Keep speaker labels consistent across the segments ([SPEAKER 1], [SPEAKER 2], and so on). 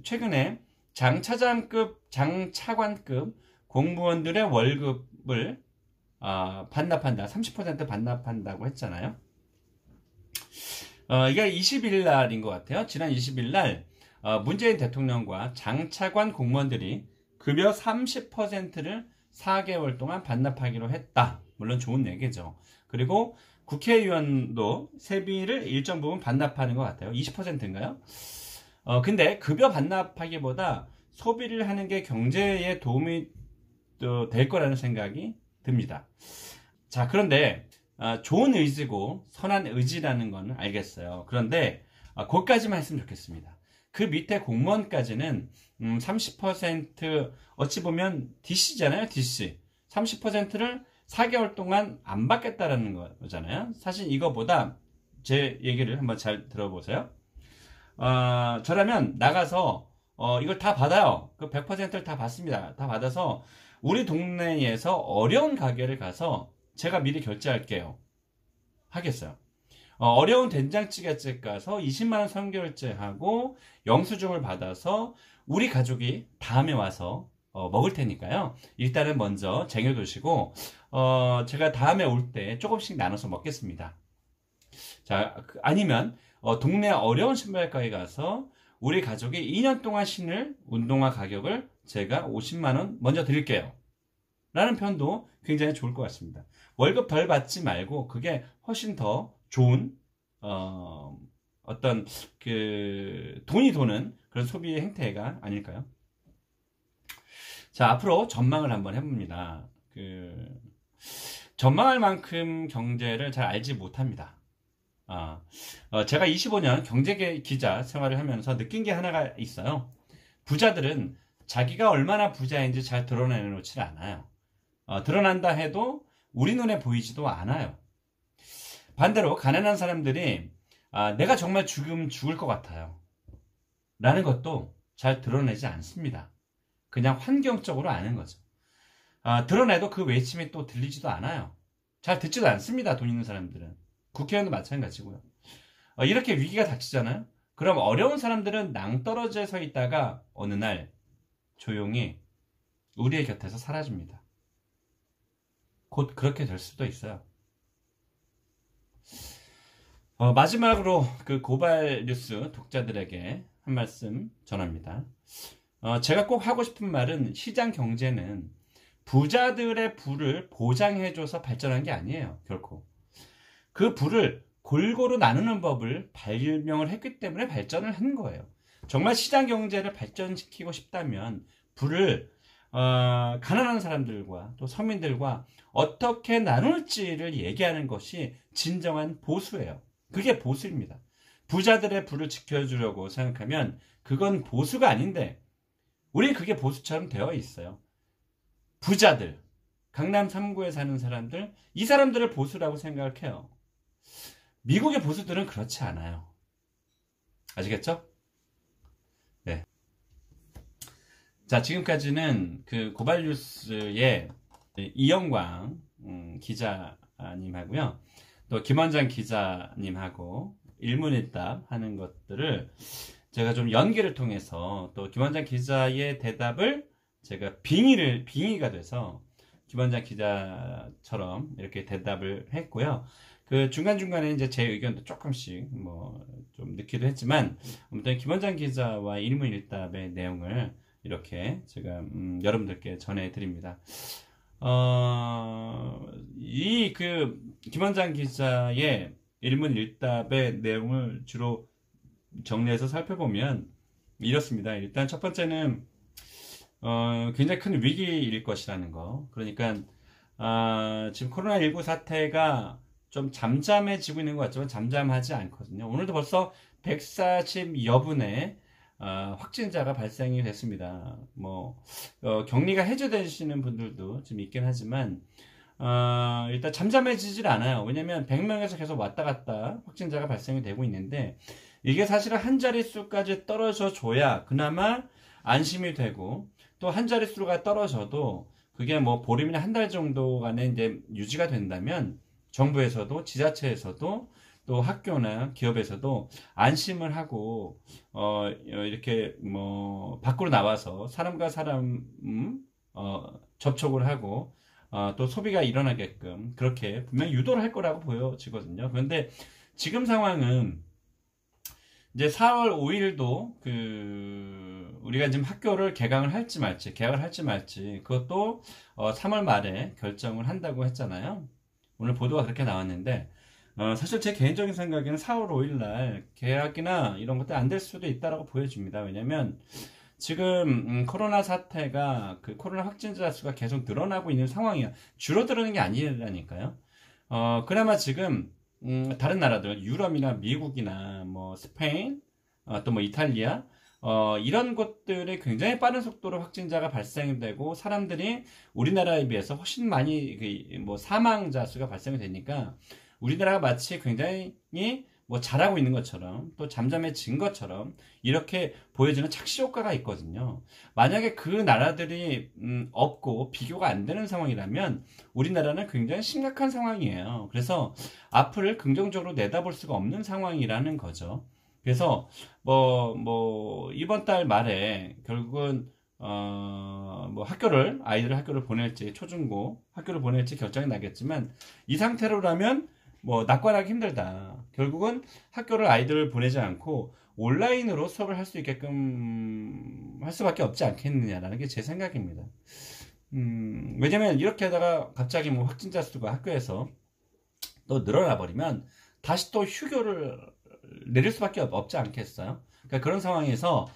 [SPEAKER 1] 최근에 장차관급 공무원들의 월급을 반납한다. 30% 반납한다고 했잖아요. 이게 20일 날인 것 같아요. 지난 20일 날 문재인 대통령과 장차관 공무원들이 급여 30%를 4개월 동안 반납하기로 했다. 물론 좋은 얘기죠. 그리고 국회의원도 세비를 일정 부분 반납하는 것 같아요. 20%인가요? 근데 급여 반납하기보다 소비를 하는 게 경제에 도움이 될 거라는 생각이 듭니다. 자, 그런데 좋은 의지고 선한 의지라는 건 알겠어요. 그런데 거기까지만 했으면 좋겠습니다. 그 밑에 공무원까지는 30% 어찌 보면 DC잖아요. DC 30%를 4개월 동안 안 받겠다라는 거잖아요. 사실 이거보다 제 얘기를 한번 잘 들어보세요. 저라면 나가서 이걸 다 받아요. 그 100%를 다 받습니다. 다 받아서 우리 동네에서 어려운 가게를 가서 제가 미리 결제할게요. 하겠어요. 어려운 된장찌개집 가서 20만원 선결제하고 영수증을 받아서 우리 가족이 다음에 와서 먹을 테니까요. 일단은 먼저 쟁여두시고 제가 다음에 올 때 조금씩 나눠서 먹겠습니다. 자, 아니면 동네 어려운 신발가게 가서 우리 가족이 2년 동안 신을 운동화 가격을 제가 50만원 먼저 드릴게요. 라는 편도 굉장히 좋을 것 같습니다. 월급 덜 받지 말고 그게 훨씬 더 좋은 어떤 돈이 도는 그런 소비 행태가 아닐까요? 자, 앞으로 전망을 한번 해봅니다. 전망할 만큼 경제를 잘 알지 못합니다. 제가 25년 경제 기자 생활을 하면서 느낀 게 하나가 있어요. 부자들은 자기가 얼마나 부자인지 잘 드러내놓지 않아요. 드러난다 해도 우리 눈에 보이지도 않아요. 반대로 가난한 사람들이 내가 정말 죽을 것 같아요 라는 것도 잘 드러내지 않습니다. 그냥 환경적으로 아는 거죠. 드러내도 그 외침이 또 들리지도 않아요. 잘 듣지도 않습니다. 돈 있는 사람들은. 국회의원도 마찬가지고요. 이렇게 위기가 닥치잖아요. 그럼 어려운 사람들은 낭떠러지에 서 있다가 어느 날 조용히 우리의 곁에서 사라집니다. 곧 그렇게 될 수도 있어요. 마지막으로 그 고발 뉴스 독자들에게 한 말씀 전합니다. 제가 꼭 하고 싶은 말은 시장 경제는 부자들의 부를 보장해줘서 발전한 게 아니에요. 결코. 그 부를 골고루 나누는 법을 발명을 했기 때문에 발전을 한 거예요. 정말 시장 경제를 발전시키고 싶다면 부를 가난한 사람들과 또 서민들과 어떻게 나눌지를 얘기하는 것이 진정한 보수예요. 그게 보수입니다. 부자들의 부를 지켜주려고 생각하면 그건 보수가 아닌데 우리 그게 보수처럼 되어 있어요. 부자들, 강남 3구에 사는 사람들, 이 사람들을 보수라고 생각해요. 미국의 보수들은 그렇지 않아요. 아시겠죠? 네. 자, 지금까지는 그 고발 뉴스의 이영광 기자님하고요. 또 김원장 기자님하고 일문일답 하는 것들을 제가 좀 연기를 통해서 또 김원장 기자의 대답을 제가 빙의가 돼서 김원장 기자처럼 이렇게 대답을 했고요. 그 중간중간에 이제 제 의견도 조금씩 좀 넣기도 했지만 아무튼 김원장 기자와 일문일답의 내용을 이렇게 제가 여러분들께 전해드립니다. 김원장 기자의 일문일답의 내용을 주로 정리해서 살펴보면 이렇습니다. 일단 첫 번째는 굉장히 큰 위기일 것이라는 거. 그러니까 지금 코로나19 사태가 좀 잠잠해지고 있는 것 같지만 잠잠하지 않거든요. 오늘도 벌써 140여 분의 확진자가 발생이 됐습니다. 격리가 해제되시는 분들도 좀 있긴 하지만 일단 잠잠해지질 않아요. 왜냐면 100명에서 계속 왔다 갔다 확진자가 발생이 되고 있는데 이게 사실은 한 자릿수까지 떨어져 줘야 그나마 안심이 되고 또 한 자릿수가 떨어져도 그게 보름이나 한 달 정도간에 이제 유지가 된다면 정부에서도 지자체에서도 또 학교나 기업에서도 안심을 하고 이렇게 뭐 밖으로 나와서 사람과 사람 접촉을 하고 또 소비가 일어나게끔 그렇게 분명히 유도를 할 거라고 보여지거든요. 그런데 지금 상황은 이제 4월 5일도 우리가 지금 학교를 개강을 할지 말지, 개학을 할지 말지, 그것도 3월 말에 결정을 한다고 했잖아요. 오늘 보도가 그렇게 나왔는데, 사실 제 개인적인 생각에는 4월 5일 날 개학이나 이런 것도 안 될 수도 있다라고 보여집니다. 왜냐면 지금 코로나 사태가 코로나 확진자 수가 계속 늘어나고 있는 상황이야. 줄어드는 게 아니라니까요. 그나마 지금 다른 나라들, 유럽이나 미국이나 뭐 스페인, 또 뭐 이탈리아, 이런 곳들이 굉장히 빠른 속도로 확진자가 발생되고 사람들이 우리나라에 비해서 훨씬 많이 뭐 사망자 수가 발생이 되니까 우리나라가 마치 굉장히 뭐 잘하고 있는 것처럼 또 잠잠해진 것처럼 이렇게 보여지는 착시 효과가 있거든요. 만약에 그 나라들이 없고 비교가 안 되는 상황이라면 우리나라는 굉장히 심각한 상황이에요. 그래서 앞을 긍정적으로 내다볼 수가 없는 상황이라는 거죠. 그래서 뭐 이번 달 말에 결국은 뭐 아이들을 학교를 보낼지 초중고 학교를 보낼지 결정이 나겠지만 이 상태로라면 뭐 낙관하기 힘들다. 결국은 학교를 아이들을 보내지 않고 온라인으로 수업을 할 수 있게끔 할 수밖에 없지 않겠느냐라는 게 제 생각입니다. 왜냐면 이렇게 하다가 갑자기 뭐 확진자 수가 학교에서 또 늘어나 버리면 다시 또 휴교를 내릴 수밖에 없지 않겠어요? 그러니까 그런 상황에서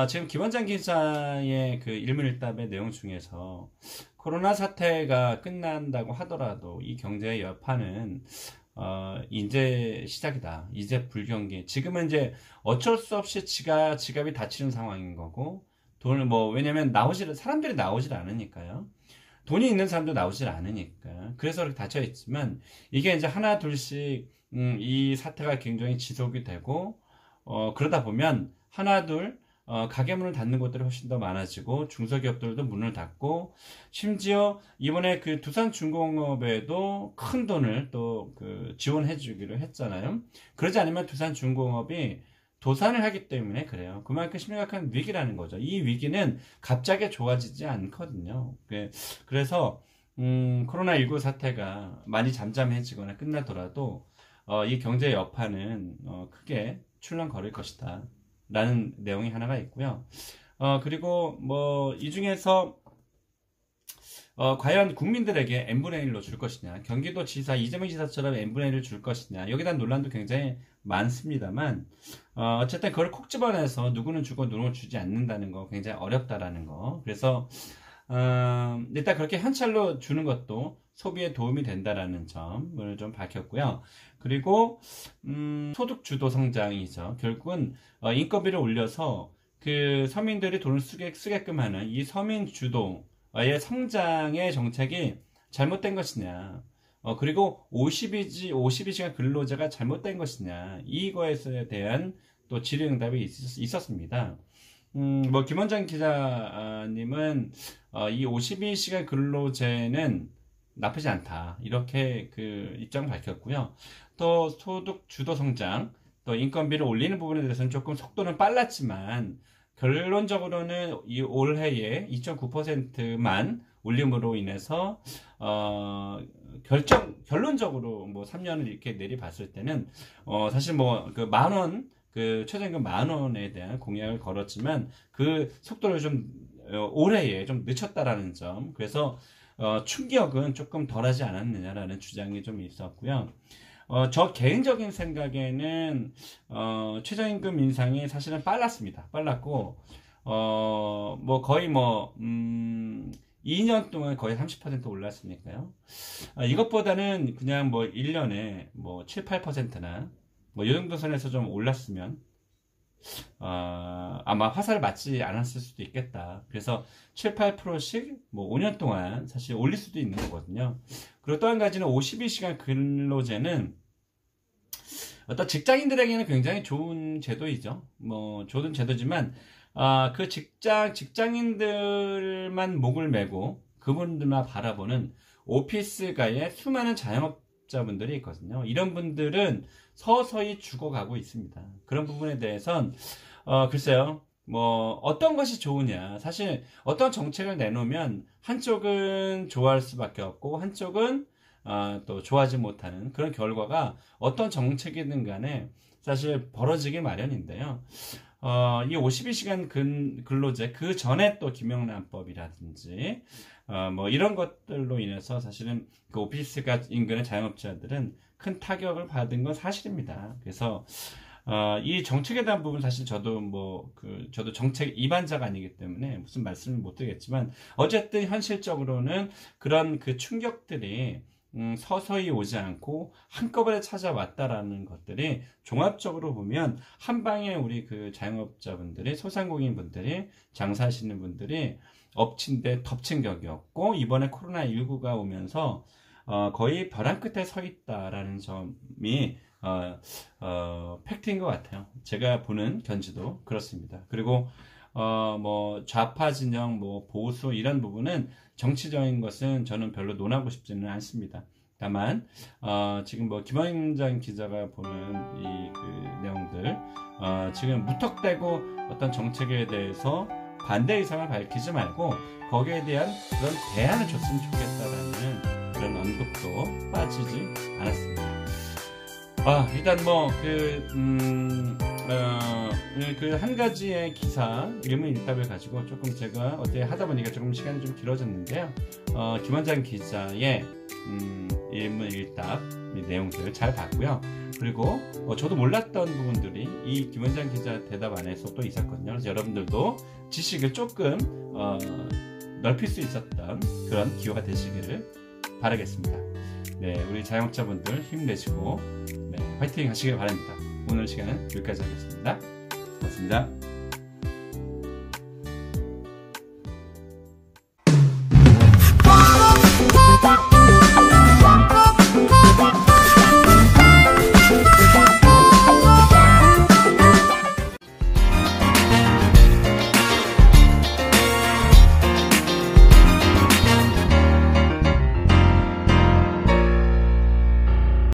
[SPEAKER 1] 지금 김원장 기자의 그 일문일답의 내용 중에서 코로나 사태가 끝난다고 하더라도 이 경제의 여파는 이제 시작이다. 이제 불경기. 지금은 이제 어쩔 수 없이 지갑이 닫히는 상황인 거고 돈을 왜냐면 사람들이 나오질 않으니까요. 돈이 있는 사람도 나오질 않으니까. 그래서 이렇게 닫혀 있지만 이게 이제 하나 둘씩 이 사태가 굉장히 지속이 되고 그러다 보면 하나 둘 가게문을 닫는 곳들이 훨씬 더 많아지고 중소기업들도 문을 닫고 심지어 이번에 그 두산중공업에도 큰 돈을 또 지원해 주기로 했잖아요. 그러지 않으면 두산중공업이 도산을 하기 때문에 그래요. 그만큼 심각한 위기라는 거죠. 이 위기는 갑자기 좋아지지 않거든요. 그래서 코로나19 사태가 많이 잠잠해지거나 끝나더라도 이 경제 여파는 크게 출렁거릴 것이다. 라는 내용이 하나가 있고요. 그리고 이 중에서 과연 국민들에게 n분의 1로 줄 것이냐, 경기도지사 이재명 지사처럼 n분의 1을 줄 것이냐, 여기에 대한 논란도 굉장히 많습니다만 어쨌든 그걸 콕 집어내서 누구는 주고 누구는 주지 않는다는 거 굉장히 어렵다라는 거. 그래서 일단 그렇게 현찰로 주는 것도 소비에 도움이 된다라는 점을 좀 밝혔고요. 그리고 소득 주도 성장이죠. 결국은 인건비를 올려서 그 서민들이 돈을 쓰게끔 하는 이 서민 주도의 성장의 정책이 잘못된 것이냐, 그리고 52시간 근로제가 잘못된 것이냐, 이거에 대한 또 질의응답이 있었습니다. 김원장 기자님은 이 52시간 근로제는 나쁘지 않다, 이렇게 입장을 밝혔고요. 또 소득 주도 성장, 또 인건비를 올리는 부분에 대해서는 조금 속도는 빨랐지만 결론적으로는 이 올해에 2.9%만 올림으로 인해서 결론적으로 3년을 이렇게 내리봤을 때는 사실 만원, 최저임금 10,000원에 대한 공약을 걸었지만 그 속도를 좀 올해에 좀 늦췄다라는 점, 그래서 충격은 조금 덜하지 않았느냐라는 주장이 좀 있었고요. 저 개인적인 생각에는 최저임금 인상이 사실은 빨랐고 거의 2년 동안 거의 30% 올랐으니까요. 이것보다는 그냥 1년에 7, 8%나 이 정도 선에서 좀 올랐으면 아마 화살을 맞지 않았을 수도 있겠다. 그래서 7, 8%씩 5년 동안 사실 올릴 수도 있는 거거든요. 그리고 또 한 가지는 52시간 근로제는 어떤 직장인들에게는 굉장히 좋은 제도이죠. 좋은 제도지만 그 직장인들만 목을 메고 그분들만 바라보는 오피스가의 수많은 자영업 자영업자분들이 있거든요. 이런 분들은 서서히 죽어가고 있습니다. 그런 부분에 대해선 글쎄요. 뭐 어떤 것이 좋으냐, 사실 어떤 정책을 내놓으면 한쪽은 좋아할 수밖에 없고 한쪽은 또 좋아하지 못하는 그런 결과가 어떤 정책이든 간에 사실 벌어지기 마련인데요. 이 52시간 근로제 그 전에 또 김영란법이라든지 뭐 이런 것들로 인해서 사실은 그 오피스가 인근의 자영업자들은 큰 타격을 받은 건 사실입니다. 그래서 이 정책에 대한 부분 사실 저도 저도 정책 입안자가 아니기 때문에 무슨 말씀을 못 드리겠지만 어쨌든 현실적으로는 그런 그 충격들이 서서히 오지 않고 한꺼번에 찾아왔다라는 것들이 종합적으로 보면 한 방에 우리 그 자영업자분들이 소상공인분들이 장사하시는 분들이 엎친 데 덮친 격이었고 이번에 코로나19가 오면서 거의 벼랑 끝에 서 있다라는 점이 팩트인 것 같아요. 제가 보는 견지도 그렇습니다. 그리고 뭐 좌파 진영, 뭐 보수 이런 부분은 정치적인 것은 저는 별로 논하고 싶지는 않습니다. 다만 지금 뭐 김원장 기자가 보는 이 그 내용들 지금 무턱대고 어떤 정책에 대해서 반대 의상을 밝히지 말고 거기에 대한 그런 대안을 줬으면 좋겠다라는 그런 언급도 빠지지 않았습니다. 일단 뭐 그 한 가지의 기사 일문일답을 가지고 조금 제가 어떻게 하다 보니까 조금 시간이 좀 길어졌는데요. 김원장 기자의 일문일답 내용들 잘 봤고요. 그리고 저도 몰랐던 부분들이 이 김원장 기자 대답 안에서 또 있었거든요. 그래서 여러분들도 지식을 조금 넓힐 수 있었던 그런 기회가 되시기를 바라겠습니다. 네, 우리 자영업자분들 힘내시고 화이팅 하시길 바랍니다. 오늘 시간은 여기까지 하겠습니다. 고맙습니다.